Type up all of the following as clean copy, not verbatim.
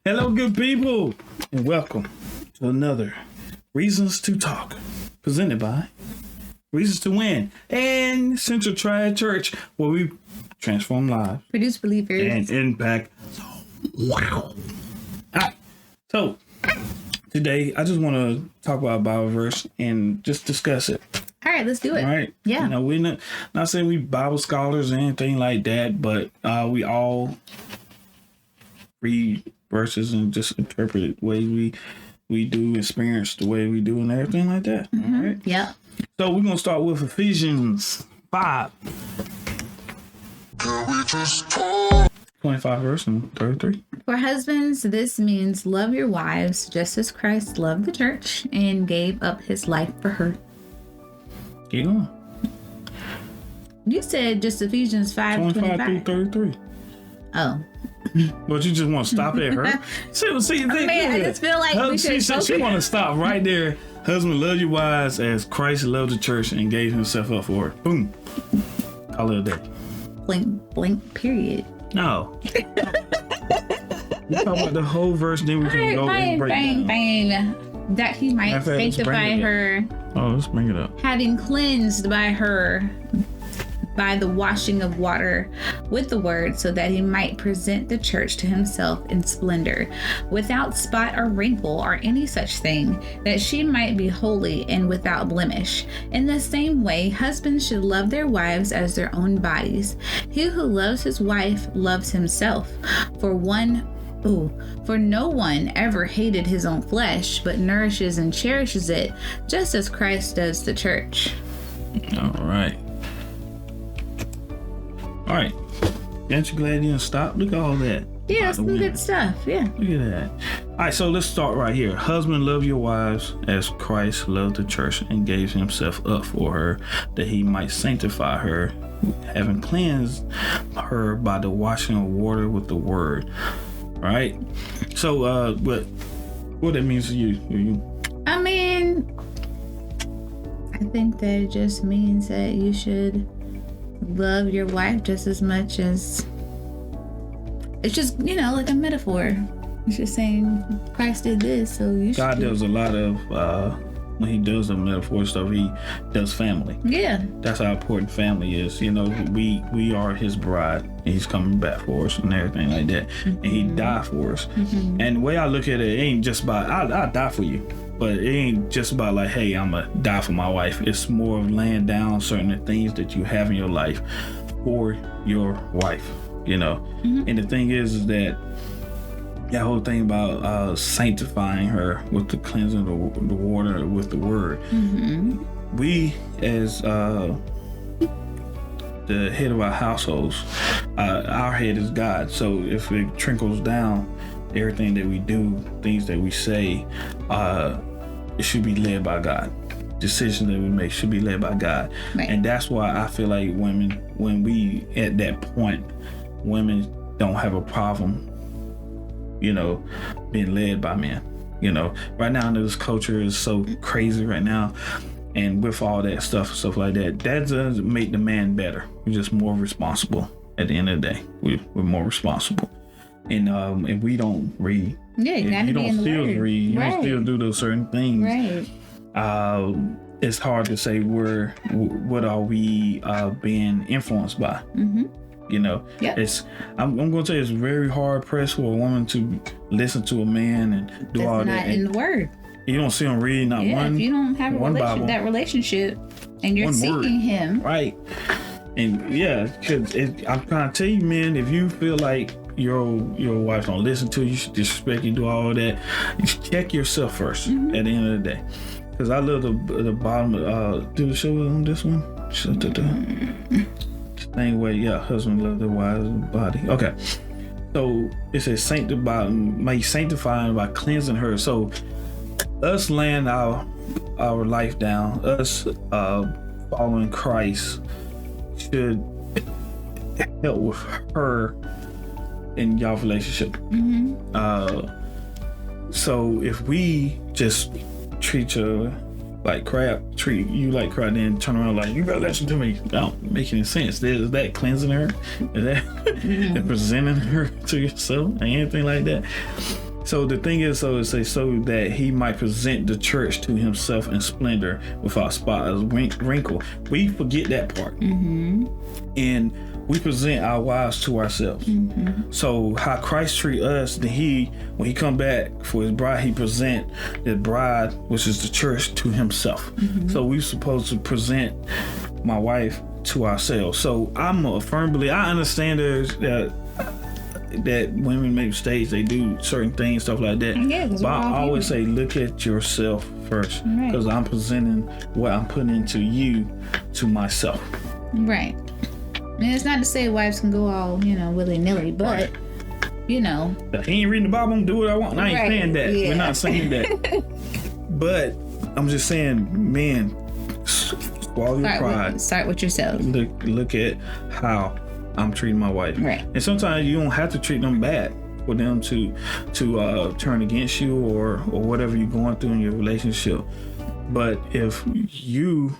Hello, good people, and welcome to another Reasons to Talk, presented by Reasons to Win and Central Triad Church, where we transform lives, produce believers, and impact. Wow. All right. So today, I just want to talk about a Bible verse and just discuss it. All right, let's do it. All right. Yeah. You know, we're not saying we Bible scholars or anything like that, but we all read verses and just interpret it the way we do, experience the way we do, and everything like that. Mm-hmm. All right. Yeah. So we're gonna start with Ephesians 5. 25 verse and 33. For husbands, this means love your wives just as Christ loved the church and gave up his life for her. Keep going. You said just Ephesians 5:25. 25 through 33. Oh. But you just want to stop at her? See, Man, I just feel like we should she want to stop right there. Husband, love your wives as Christ loved the church and gave himself up for her. Boom. Call it a day. Blink, blink, period. No. We talk about the whole verse, then we can go and break down. Bang. That he might Matter of fact, let's bring sanctify it up. her, Oh, let's bring it up. having cleansed by her by the washing of water with the word, so that he might present the church to himself in splendor, without spot or wrinkle or any such thing, that she might be holy and without blemish. In the same way, husbands should love their wives as their own bodies. He who loves his wife loves himself. For no one ever hated his own flesh, but nourishes and cherishes it, just as Christ does the church. All right. Aren't you glad you didn't stop? Look at all that. Yeah, About some the good women. stuff. Yeah. Look at that. All right, so let's start right here. Husband, love your wives as Christ loved the church and gave himself up for her, that he might sanctify her, having cleansed her by the washing of water with the word. Right? So, but what that means to you? I mean, I think that it just means that you should love your wife just as much as, it's just, like a metaphor. It's just saying Christ did this, so you should. God does a lot of, when he does the metaphor stuff, he does family. Yeah. That's how important family is. We are his bride, and he's coming back for us and everything like that. And he died for us. Mm-hmm. And the way I look at it ain't just about, I'll die for you. But it ain't just about like, hey, I'm going to die for my wife. It's more of laying down certain things that you have in your life for your wife, Mm-hmm. And the thing is that whole thing about sanctifying her with the cleansing of the water with the word. Mm-hmm. We, as the head of our households, our head is God. So if it trickles down, everything that we do, things that we say, it should be led by God. Decisions that we make should be led by God. Right. And that's why I feel like women, when we at that point, women don't have a problem being led by men. Right now this culture is so crazy right now, and with all that stuff like that doesn't make the man better. We're just more responsible. At the end of the day, we're more responsible. And if we don't read, Yeah, you gotta if you be in don't the still word. read, you Right. don't still do those certain things. Right. It's hard to say what are we being influenced by. Mm-hmm. Yeah. I'm gonna tell you, it's very hard pressed for a woman to listen to a man and do all That's that. not in the word. You don't see him reading not Yeah, one. if you don't have Bible. that relationship and you're One seeking word. him. Right. And because I'm trying to tell you, man, if you feel like your wife don't listen to you, she disrespect you, do all that, you should check yourself 1st Mm-hmm. at the end of the day. Because I love the bottom do the show on this one. Same way, husband love their wives body. Okay. So it says sanctifying by cleansing her. So us laying our life down, us following Christ should help with her in y'all relationship. Mm-hmm. So if we just treat her like crap, treat you like crap, then turn around like, you better listen to me. That don't make any sense. Is that cleansing her? Is that presenting her to yourself? Anything like that? So the thing is, so it says, so that he might present the church to himself in splendor without spot or wrinkle. We forget that part. And we present our wives to ourselves. So how Christ treat us, then when he come back for his bride, he present the bride, which is the church, to himself. So we supposed to present my wife to ourselves. So I'm a firm believer. I understand that women make mistakes, they do certain things, stuff like that. Yeah, but I always say, look at yourself first, Right. because I'm presenting what I'm putting into you to myself. Right. And it's not to say wives can go all, willy-nilly, but, He ain't reading the Bible, I'm do what I want. I ain't Right, saying that. yeah. We're not saying that. But I'm just saying, man, swallow your pride. Start with yourself. Look at how I'm treating my wife. Right. And sometimes you don't have to treat them bad for them to turn against you or whatever you're going through in your relationship. But if you,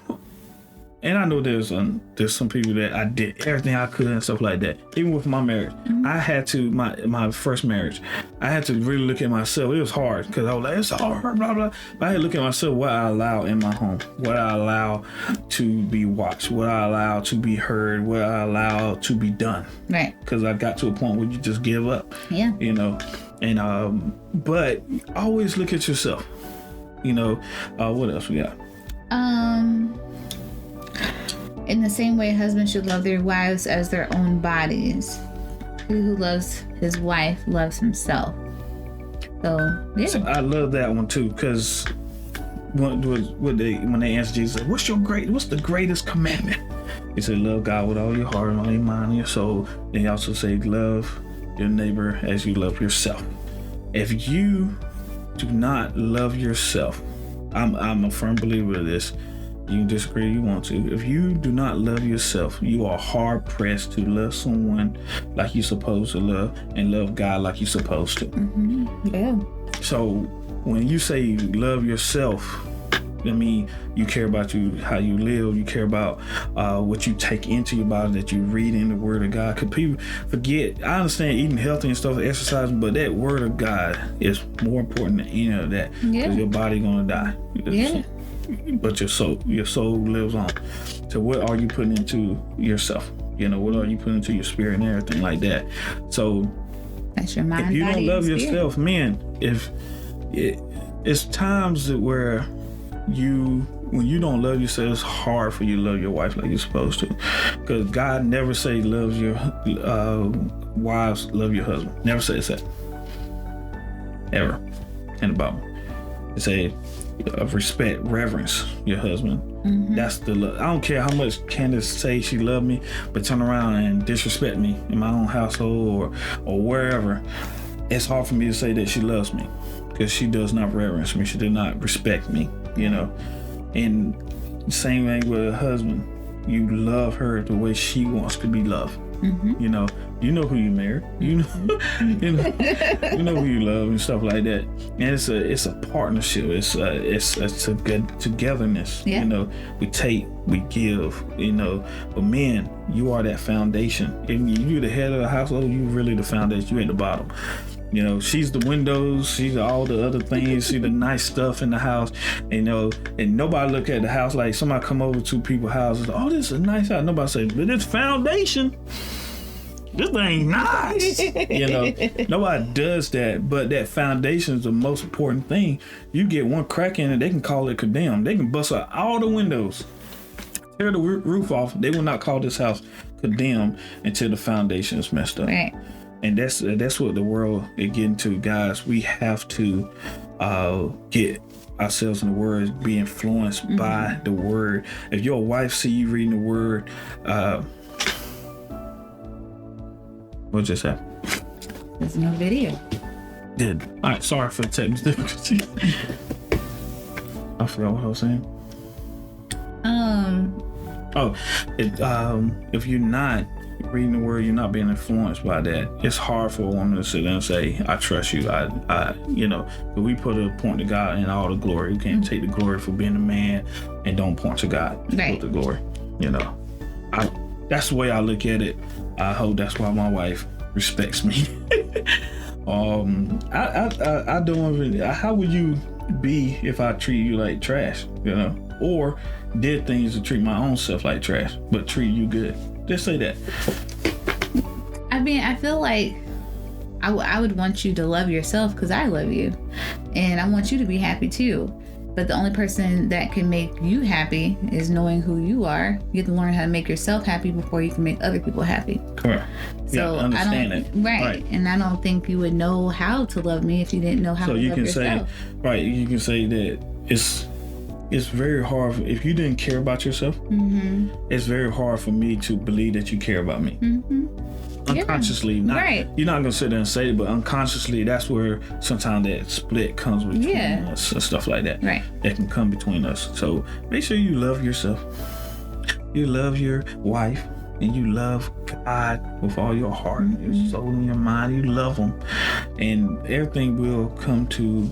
and I know there's some people that I did everything I could and stuff like that. Even with my marriage, I had to, my first marriage, I had to really look at myself. It was hard because I was like, it's hard, blah, blah. But I had to look at myself, what I allow in my home, what I allow to be watched, what I allow to be heard, what I allow to be done. Right. Because I got to a point where you just give up. Yeah. And but always look at yourself. What else we got? In the same way, husbands should love their wives as their own bodies. He who loves his wife loves himself. So, yeah. So I love that one too, because when they asked Jesus, what's the greatest commandment? He said, love God with all your heart, all your mind, and your soul. Then he also said, love your neighbor as you love yourself. If you do not love yourself, I'm a firm believer of this. You can disagree if you want to. If you do not love yourself, you are hard pressed to love someone like you're supposed to love and love God like you're supposed to. Yeah. So when you say love yourself, I mean, you care about how you live, you care about what you take into your body, that you read in the Word of God. Because people forget, I understand eating healthy and stuff, exercising, but that Word of God is more important than any of that. Because your body gonna die. Yeah. But your soul lives on. So what are you putting into yourself? What are you putting into your spirit and everything like that? So that's your mind. If you body, don't love and yourself, man, it's times where when you don't love yourself, it's hard for you to love your wife like you're supposed to. Because God never say loves your wives, love your husband. Never says that. Ever. In the Bible. It say of respect, reverence your husband. That's the love. I don't care how much Candace say she love me, but turn around and disrespect me in my own household or wherever. It's hard for me to say that she loves me because she does not reverence me. She did not respect me, And same thing with a husband. You love her the way she wants to be loved. You know who you married. You know who you love and stuff like that. And it's a partnership. It's a good togetherness. Yeah. We take, we give. But men, you are that foundation. If you're the head of the household, you really the foundation. You at the bottom. She's the windows, she's all the other things, she's the nice stuff in the house, and nobody look at the house like somebody come over to people's houses, oh, this is a nice house. Nobody say, but this foundation, this thing nice. Nobody does that, but that foundation is the most important thing. You get one crack in it, they can call it condemned. They can bust out all the windows, tear the roof off. They will not call this house condemned until the foundation is messed up. Right. And that's what the world is getting to, guys. We have to get ourselves in the Word, be influenced by the Word. If your wife see you reading the Word, what just happened? There's no video. Good. All right. Sorry for the technical difficulty. I forgot what I was saying. If you're not reading the Word, you're not being influenced by that. It's hard for a woman to sit there and say, I trust you. But we put a point to God in all the glory. We can't take the glory for being a man and don't point to God. Right. Put the glory. That's the way I look at it. I hope that's why my wife respects me. I don't even. How would you be if I treat you like trash? You know, or did things to treat my own self like trash, but treat you good? Just say that. I mean, I feel like I would want you to love yourself because I love you, and I want you to be happy too. But the only person that can make you happy is knowing who you are. You have to learn how to make yourself happy before you can make other people happy. Correct. So yeah, understand I don't, it. right. And I don't think you would know how to love me if you didn't know how to love yourself. So you can say, right, you can say that it's very hard if you didn't care about yourself. Mm-hmm. It's very hard for me to believe that you care about me. Mm-hmm. Unconsciously, you're not gonna sit there and say it, but unconsciously, that's where sometimes that split comes between us and stuff like that. Right. That can come between us. So make sure you love yourself. You love your wife, and you love God with all your heart, your soul, and your mind. You love Him, and everything will come to.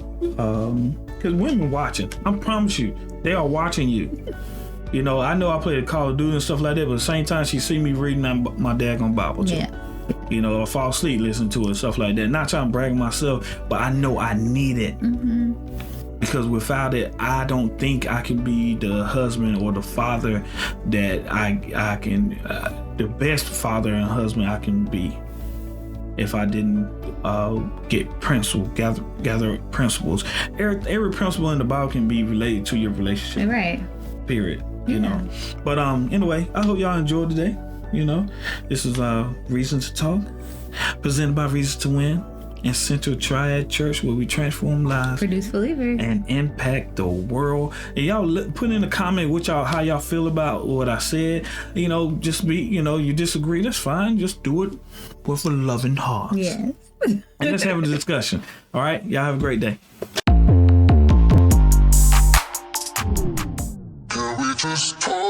Because women watching, I promise you, they are watching you. You know, I know I play the Call of Duty and stuff like that, but at the same time, she see me reading my daggone Bible too. Yeah. You know, I fall asleep listening to it, stuff like that. Not trying to brag myself, but I know I need it. Mm-hmm. Because without it, I don't think I can be the husband or the father that I can, the best father and husband I can be. If I didn't get gather principles. Every principle in the Bible can be related to your relationship. Right. Period. You know. But anyway, I hope y'all enjoyed today. You know, this is Reason to Talk, presented by Reason to Win and Central Triad Church, where we transform lives, produce believers, and impact the world. And y'all put in a comment how y'all feel about what I said. You know, just you disagree, that's fine. Just do it with a loving heart. Yes. And let's have a discussion. All right, y'all have a great day. Can we just talk?